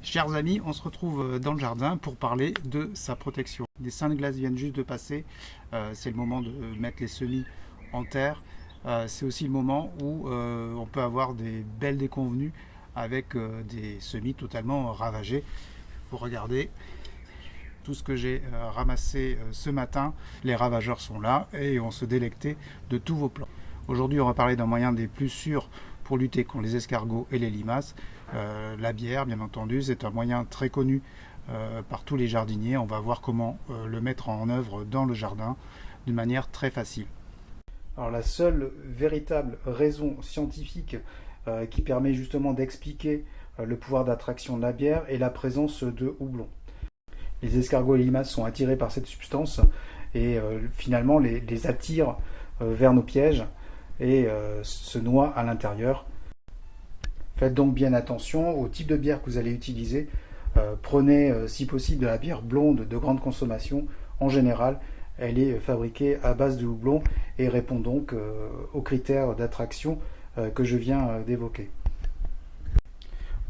Chers amis, on se retrouve dans le jardin pour parler de sa protection. Les seins de glace viennent juste de passer, c'est le moment de mettre les semis en terre. C'est aussi le moment où on peut avoir des belles déconvenues avec des semis totalement ravagés. Vous regardez tout ce que j'ai ramassé ce matin, les ravageurs sont là et vont se délecter de tous vos plants. Aujourd'hui, on va parler d'un moyen des plus sûrs pour lutter contre les escargots et les limaces. La bière, bien entendu, c'est un moyen très connu par tous les jardiniers. On va voir comment le mettre en œuvre dans le jardin d'une manière très facile. Alors la seule véritable raison scientifique qui permet justement d'expliquer le pouvoir d'attraction de la bière est la présence de houblon. Les escargots et les limaces sont attirés par cette substance et finalement les attirent vers nos pièges et se noient à l'intérieur. Faites donc bien attention au type de bière que vous allez utiliser. Prenez si possible de la bière blonde de grande consommation. En général, elle est fabriquée à base de houblon et répond donc aux critères d'attraction que je viens d'évoquer.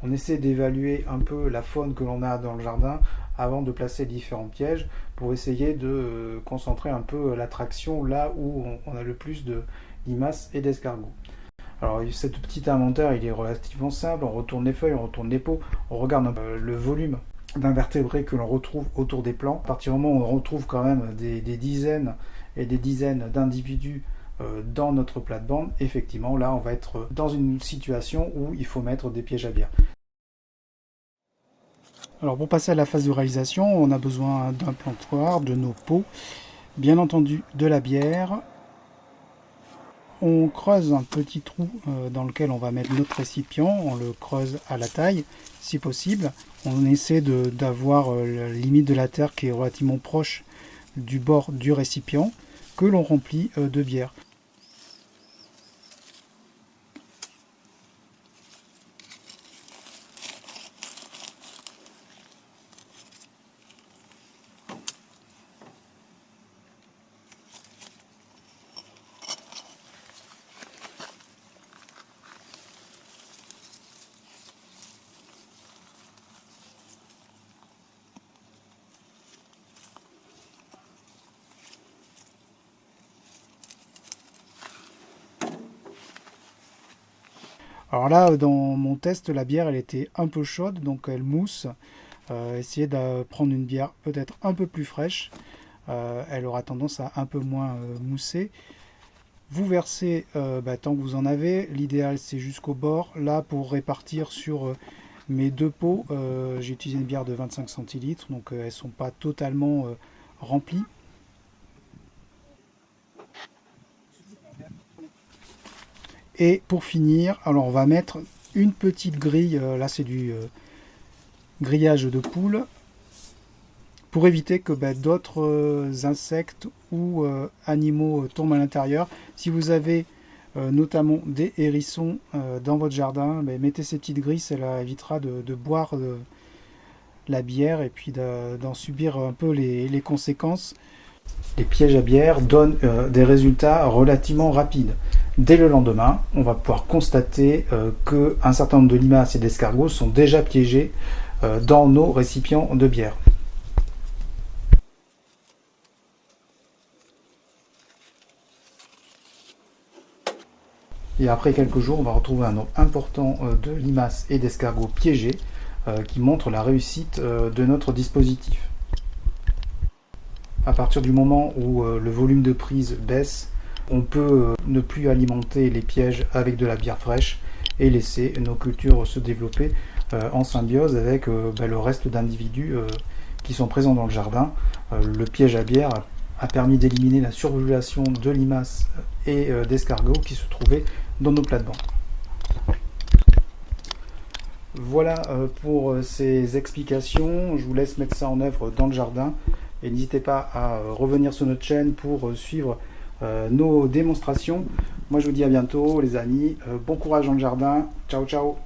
On essaie d'évaluer un peu la faune que l'on a dans le jardin avant de placer différents pièges pour essayer de concentrer un peu l'attraction là où on a le plus de limaces et d'escargots. Alors cet petit inventaire il est relativement simple, on retourne les feuilles, on retourne les peaux, on regarde le volume d'invertébrés que l'on retrouve autour des plants. À partir du moment où on retrouve quand même des dizaines et des dizaines d'individus dans notre plate-bande, effectivement là on va être dans une situation où il faut mettre des pièges à bière. Alors pour passer à la phase de réalisation, on a besoin d'un plantoir, de nos pots, bien entendu de la bière. On creuse un petit trou dans lequel on va mettre notre récipient, on le creuse à la taille si possible. On essaie d'avoir la limite de la terre qui est relativement proche du bord du récipient que l'on remplit de bière. Alors là, dans mon test, la bière, elle était un peu chaude, donc elle mousse. Essayez de prendre une bière peut-être un peu plus fraîche. Elle aura tendance à un peu moins mousser. Vous versez tant que vous en avez. L'idéal, c'est jusqu'au bord. Là, pour répartir sur mes deux pots, j'ai utilisé une bière de 25 centilitres, donc elles ne sont pas totalement remplies. Et pour finir, alors on va mettre une petite grille, là c'est du grillage de poule, pour éviter que d'autres insectes ou animaux tombent à l'intérieur. Si vous avez notamment des hérissons dans votre jardin, mettez ces petites grilles, cela évitera de boire la bière et puis d'en subir un peu les conséquences. Les pièges à bière donnent des résultats relativement rapides. Dès le lendemain, on va pouvoir constater qu'un certain nombre de limaces et d'escargots sont déjà piégés dans nos récipients de bière. Et après quelques jours, on va retrouver un nombre important de limaces et d'escargots piégés qui montre la réussite de notre dispositif. À partir du moment où le volume de prise baisse, on peut ne plus alimenter les pièges avec de la bière fraîche et laisser nos cultures se développer en symbiose avec le reste d'individus qui sont présents dans le jardin. Le piège à bière a permis d'éliminer la surpopulation de limaces et d'escargots qui se trouvaient dans nos plates-bandes. Voilà pour ces explications. Je vous laisse mettre ça en œuvre dans le jardin. Et n'hésitez pas à revenir sur notre chaîne pour suivre nos démonstrations. Moi je vous dis à bientôt les amis, bon courage dans le jardin, ciao ciao.